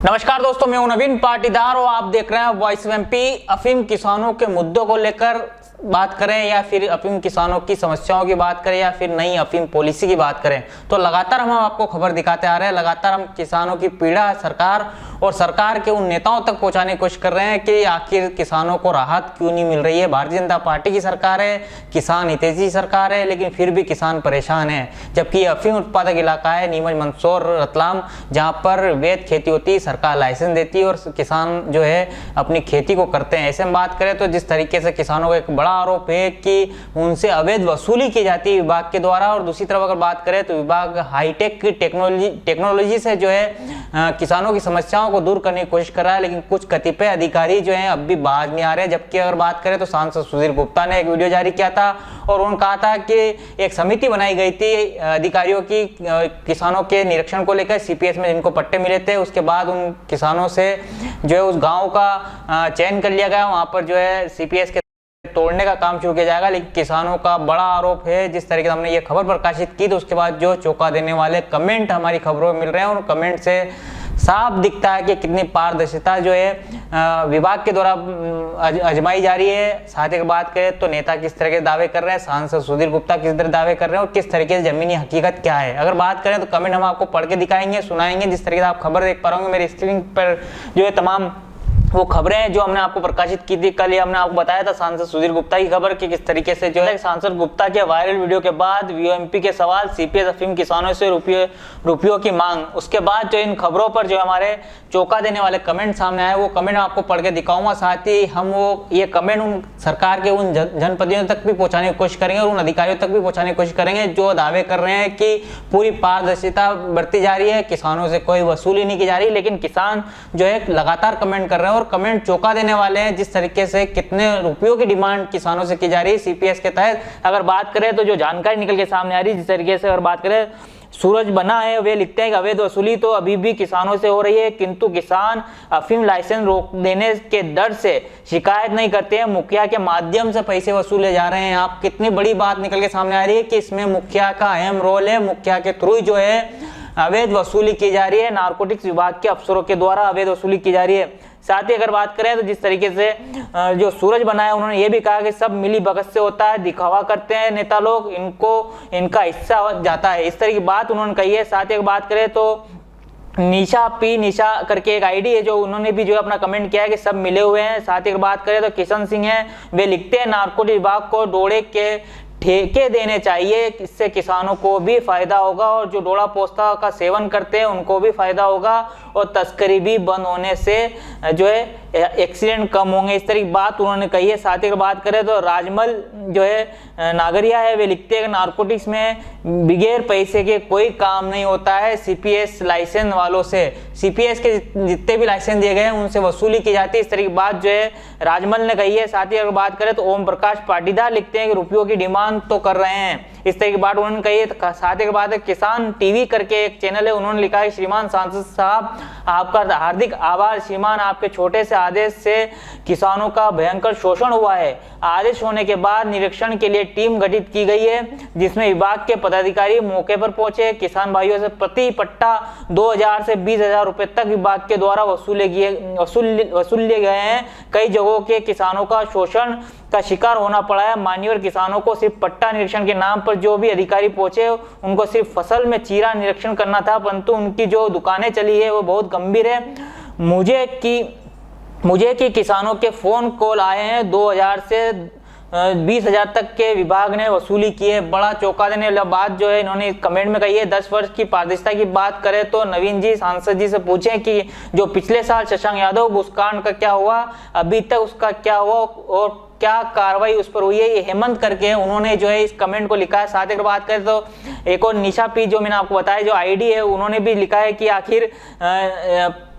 नमस्कार दोस्तों, मैं हूं नवीन पाटीदार और आप देख रहे हैं वॉइस ऑफ एमपी। अफीम किसानों के मुद्दों को लेकर बात करें या फिर अफीम किसानों की समस्याओं की बात करें या फिर नई अफीम पॉलिसी की बात करें, तो लगातार हम आपको खबर दिखाते आ रहे हैं। लगातार हम किसानों की पीड़ा सरकार और सरकार के उन नेताओं तक पहुंचाने की कोशिश कर रहे हैं कि आखिर किसानों को राहत क्यों नहीं मिल रही है। भारतीय जनता पार्टी की सरकार है, किसान हितैषी सरकार है, लेकिन फिर भी किसान परेशान है। जबकि अफीम उत्पादक इलाका है नीमच, मंदसौर, रतलाम, जहाँ पर वैध खेती होती है, सरकार लाइसेंस देती है और किसान जो है अपनी खेती को करते हैं। ऐसे में बात करें तो जिस तरीके से किसानों को एक बड़ा आरोप है कि उनसे अवैध वसूली की जाती है विभाग के द्वारा, और दूसरी तरफ अगर बात करें तो विभाग हाईटेक टेक्नोलॉजी से जो है किसानों की समस्याओं को दूर करने की कोशिश कर रहा है, लेकिन कुछ कतिपय अधिकारी जो हैं अब भी बाज नहीं आ रहे। जबकि अगर बात करें तो सांसद सुधीर गुप्ता ने एक वीडियो जारी किया था और उन्होंने कहा था कि एक समिति बनाई गई थी अधिकारियों की किसानों के निरीक्षण को लेकर, सीपीएस में जिनको पट्टे मिले थे। उसके बाद उन किसानों से जो है उस गाँव का चयन कर लिया गया, वहाँ पर जो है सीपीएस के तोड़ने का काम शुरू किया जाएगा। लेकिन किसानों का बड़ा आरोप है, जिस तरीके से हमने ये खबर प्रकाशित की तो उसके बाद जो चौंका देने वाले कमेंट हमारी खबरों में मिल रहे हैं, उन कमेंट से साफ दिखता है कि कितनी पारदर्शिता जो है विभाग के द्वारा आजमाई जा रही है। साथ ही बात करें तो नेता किस तरह के दावे कर रहे हैं, सांसद सुधीर गुप्ता किस तरह दावे कर रहे हैं और किस तरीके से जमीनी हकीकत क्या है। अगर बात करें तो कमेंट हम आपको पढ़ के दिखाएंगे, सुनाएंगे। जिस तरीके से आप खबर देख पा रहे होंगे मेरी स्क्रीन पर जो है तमाम वो खबरें जो हमने आपको प्रकाशित की थी कल, ये हमने आपको बताया था सांसद सुधीर गुप्ता की खबर कि किस तरीके से जो है सांसद गुप्ता के वायरल वीडियो के बाद वीओएमपी के सवाल, सीपीएस अफीम किसानों से रुपयों की मांग, उसके बाद जो इन खबरों पर जो हमारे चौंका देने वाले कमेंट सामने आए, वो कमेंट आपको पढ़ के दिखाऊंगा। साथ ही हम वो ये कमेंट उन सरकार के उन जनप्रतिनिधियों तक भी पहुंचाने की कोशिश करेंगे और उन अधिकारियों तक भी पहुंचाने की कोशिश करेंगे जो दावे कर रहे हैं कि पूरी पारदर्शिता बरती जा रही है, किसानों से कोई वसूली नहीं की जा रही। लेकिन किसान जो है लगातार कमेंट कर रहे हैं और कमेंट चौंका देने वाले हैं। जिस तरीके से कितने रुपयों की डिमांड किसानों से की जा रही है सीपीएस के तहत, अगर बात करें तो जो जानकारी निकल के सामने आ रही है, जिस तरीके से अगर बात करें सूरज बना है, वे लिखते हैं कि अवैध वसूली तो अभी भी किसानों से हो रही है, किंतु किसान अफीम लाइसेंस रोक देने के डर से शिकायत नहीं करते हैं, मुखिया के माध्यम से पैसे वसूले जा रहे हैं। आप कितनी बड़ी बात निकल के सामने आ रही है कि इसमें मुखिया का अहम रोल है। मुखिया के थ्रू जो है अवैध वसूली की जा रही है, नारकोटिक्स विभाग के अफसरों के द्वारा अवैध वसूली की जा रही है। साथ ही अगर बात करें तो जिस तरीके से जो सूरज बनाया, उन्होंने ये भी कहा कि सब मिली भगत से होता है, दिखावा करते हैं नेता लोग, इनका हिस्सा जाता है, इस तरह की बात उन्होंने कही है। साथ ही अगर बात करें तो निशा करके एक आईडी है, जो उन्होंने भी जो अपना कमेंट किया है कि सब मिले हुए हैं। साथ ही अगर बात करें तो किशन सिंह है, वे लिखते हैं नारकोटिक्स विभाग को डोडे के ठेके देने चाहिए, इससे किसानों को भी फायदा होगा और जो डोडा पोस्ता का सेवन करते हैं उनको भी फायदा होगा और तस्करी भी बंद होने से जो है एक्सीडेंट कम होंगे, इस तरह की बात उन्होंने कही है। साथ ही अगर बात करें तो राजमल जो है नागरिया है, वे लिखते हैं कि नारकोटिक्स में बगैर पैसे के कोई काम नहीं होता है, सीपीएस लाइसेंस वालों से, सीपीएस के जितने भी लाइसेंस दिए गए हैं उनसे वसूली की जाती है, इस तरह की बात जो है राजमल ने कही है। साथ ही अगर बात करें तो ओम प्रकाश पाटीदार लिखते हैं कि रुपयों की डिमांड तो कर रहे हैं, इस तरह की बात उन्होंने कही है। साथ ही बात है किसान टीवी करके एक चैनल है, उन्होंने लिखा है श्रीमान सांसद साहब आपका हार्दिक आभार, श्रीमान आपके छोटे से आदेश से किसानों का भयंकर शोषण हुआ है। आदेश होने के बाद निरीक्षण के लिए टीम गठित की गई है, जिसमें विभाग के पदाधिकारी मौके पर पहुंचे, किसान भाइयों से प्रति पट्टा 2000 से 20,000 रुपए तक विभाग के द्वारा वसूल लिए गए हैं। कई जगहों के किसानों का शोषण का शिकार होना पड़ा है। मान्यवर किसानों को सिर्फ पट्टा निरीक्षण के नाम पर जो भी अधिकारी पहुंचे उनको सिर्फ फसल में चीरा निरीक्षण करना था, परंतु उनकी जो दुकानें चली है वो बहुत गंभीर है। मुझे कि किसानों के फोन कॉल आए हैं, 2000 से 20,000 तक के विभाग ने वसूली की है। बड़ा चौंका देने वाला बात जो है इन्होंने कमेंट में कही है। 10 वर्ष की पारदर्शिता की बात करें तो नवीन जी सांसद जी से पूछें कि जो पिछले साल शशांक यादव घुसकांड का क्या हुआ, अभी तक उसका क्या हुआ और क्या कार्रवाई उस पर हुई है। ये हेमंत करके उन्होंने जो है इस कमेंट को लिखा है। साथ ही बात करें तो एक और निशा पी जो मैंने आपको बताया जो आईडी है, उन्होंने भी लिखा है कि आखिर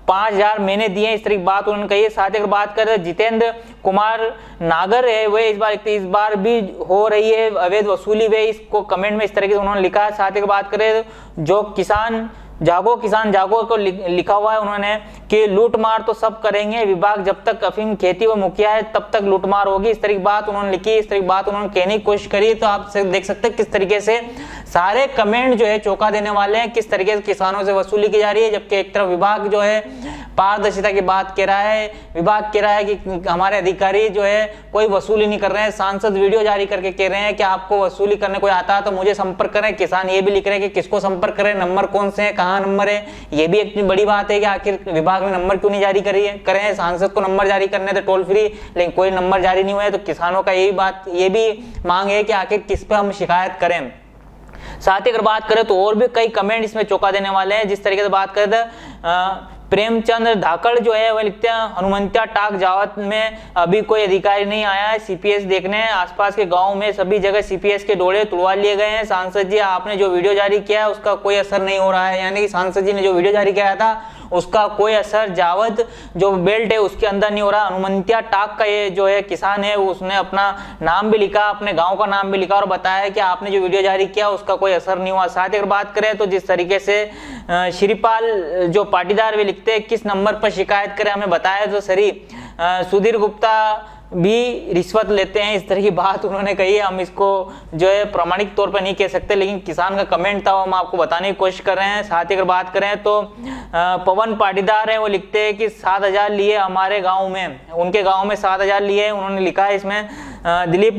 5,000 मैंने दिए, इस तरह की बात उन्होंने कही है। साथ ही बात करें जितेंद्र कुमार नागर है, वे इस बार भी हो रही है अवैध वसूली, वे इसको कमेंट में इस तरीके से उन्होंने लिखा है। साथ ही बात करें जो किसान जागो किसान जागो को लिखा हुआ है उन्होंने कि लूटमार तो सब करेंगे, विभाग जब तक अफीम खेती व मुखिया है तब तक लूटमार होगी। इस तरह की बात उन्होंने लिखी, इस तरह की बात उन्होंने कहने की कोशिश करी। तो आप देख सकते हैं किस तरीके से सारे कमेंट जो है चौंका देने वाले हैं, किस तरीके से किसानों से वसूली की जा रही है। जबकि एक तरफ विभाग जो है पारदर्शिता की बात कह रहा है, विभाग कह रहा है कि हमारे अधिकारी जो है कोई वसूली नहीं कर रहे हैं। सांसद वीडियो जारी करके कह रहे हैं कि आपको वसूली करने कोई आता है तो मुझे संपर्क करें। किसान ये भी लिख रहे हैं कि किसको संपर्क करें, नंबर कौन से हैं, कहाँ नंबर है। ये भी एक बड़ी बात है कि आखिर विभाग ने नंबर क्यों नहीं जारी करें। सांसद को नंबर जारी करने थे टोल फ्री, लेकिन कोई नंबर जारी नहीं हुआ है। तो किसानों का ये भी मांग है कि आखिर किस पे हम शिकायत करें। साथ ही अगर बात करें तो और भी कई कमेंट इसमें चौंका देने वाले हैं। जिस तरीके से बात करें तो प्रेमचंद्र धाकड़ जो है वह लिखते हैं हनुमंतिया टाक जावत में अभी कोई अधिकारी नहीं आया है सीपीएस देखने, आसपास के गांव में सभी जगह सीपीएस के डोले तुड़वा लिए गए हैं। सांसद जी आपने जो वीडियो जारी किया है उसका कोई असर नहीं हो रहा है। यानी कि सांसद जी ने जो वीडियो जारी किया था उसका कोई असर जावद जो बेल्ट है उसके अंदर नहीं हो रहा। हनुमंतिया टाक का ये जो है किसान है उसने अपना नाम भी लिखा, अपने गांव का नाम भी लिखा और बताया कि आपने जो वीडियो जारी किया उसका कोई असर नहीं हुआ। साथ ही अगर बात करें तो जिस तरीके से श्रीपाल जो पाटीदार वे लिखते हैं किस नंबर पर शिकायत करें हमें बताया तो सही। सुधीर गुप्ता भी रिश्वत लेते हैं, इस तरह की बात उन्होंने कही है। हम इसको जो है प्रामाणिक तौर पर नहीं कह सकते, लेकिन किसान का कमेंट था वो हम आपको बताने की कोशिश कर रहे हैं। साथ ही अगर बात करें तो पवन पाटीदार है वो लिखते हैं कि 7,000 लिए हमारे गांव में, उनके गांव में 7,000 लिए उन्होंने लिखा है इसमें। दिलीप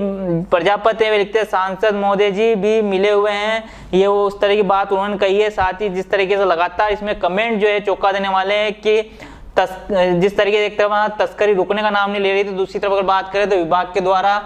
प्रजापति है वे लिखते हैं सांसद महोदय जी भी मिले हुए हैं, ये वो उस तरह की बात उन्होंने कही है। साथ ही जिस तरीके से लगातार इसमें कमेंट जो है चौंका देने वाले हैं कि जिस तरीके से एक तरफ तस्करी रुकने का नाम नहीं ले रही थी, दूसरी तरफ अगर बात करें तो विभाग के द्वारा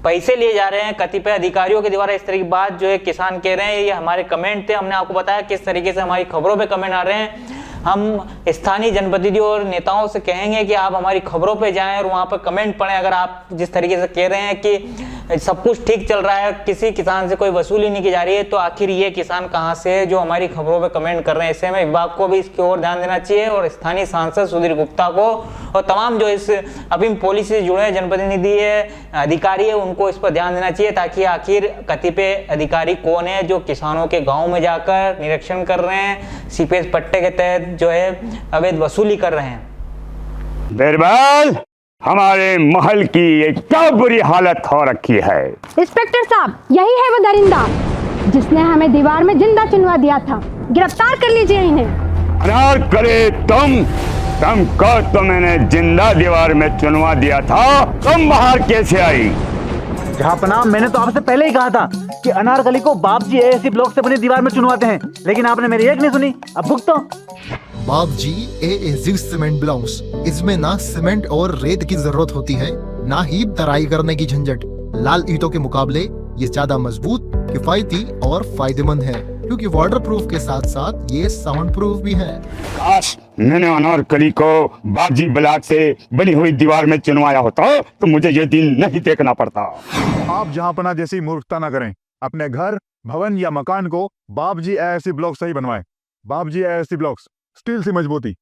पैसे लिए जा रहे हैं कतिपय अधिकारियों के द्वारा, इस तरह की बात जो है किसान कह रहे हैं। ये हमारे कमेंट थे, हमने आपको बताया किस तरीके से हमारी खबरों पे कमेंट आ रहे हैं। हम स्थानीय जनप्रतिनिधियों और नेताओं से कहेंगे कि आप हमारी खबरों पे जाएं और वहां पर कमेंट पढ़ें। अगर आप जिस तरीके से कह रहे हैं कि सब कुछ ठीक चल रहा है, किसी किसान से कोई वसूली नहीं की जा रही है, तो आखिर ये किसान कहाँ से है जो हमारी खबरों पे कमेंट कर रहे हैं। ऐसे में विभाग को भी इसकी ओर ध्यान देना चाहिए और स्थानीय सांसद सुधीर गुप्ता को और तमाम जो इस अफीम पॉलिसी से जुड़े जनप्रतिनिधि है, अधिकारी है, उनको इस पर ध्यान देना चाहिए ताकि आखिर कतिपय अधिकारी कौन है जो किसानों के गाँव में जाकर निरीक्षण कर रहे हैं, सीपीएस पट्टे के तहत जो है अवैध वसूली कर रहे हैं। बिरबल, हमारे महल की ये क्या बुरी हालत हो रखी है। इंस्पेक्टर साहब, यही है वो दरिंदा जिसने हमें दीवार में जिंदा चुनवा दिया था। गिरफ्तार कर लीजिए इन्हें। अनार करे तुमको तो मैंने जिंदा दीवार में चुनवा दिया था, तुम बाहर कैसे आई? जहापना, मैंने तो आपसे पहले ही कहा था कि अनारकली को बाप जी एएससी ब्लॉक से अपनी दीवार में चुनवाते हैं, लेकिन आपने मेरी एक नहीं सुनी। अब भुगतो। बाप जी एएससी सीमेंट ब्लॉक्स, इसमें ना सीमेंट और रेत की जरूरत होती है, ना ही तराई करने की झंझट। लाल ईंटों के मुकाबले ये ज्यादा मजबूत, किफायती और फायदेमंद है, क्योंकि वाटर प्रूफ के साथ साथ ये साउंड प्रूफ भी है। काश मैंने अनारकली को बाजी ब्लॉक से बनी हुई दीवार में चुनवाया होता तो मुझे ये दिन नहीं देखना पड़ता। आप जहांपना जैसी मूर्खता न करें। अपने घर, भवन या मकान को बाप जी एएससी ब्लॉक से ही बनवाएं। बाप जी एएससी ब्लॉक्स, स्टील से मजबूती।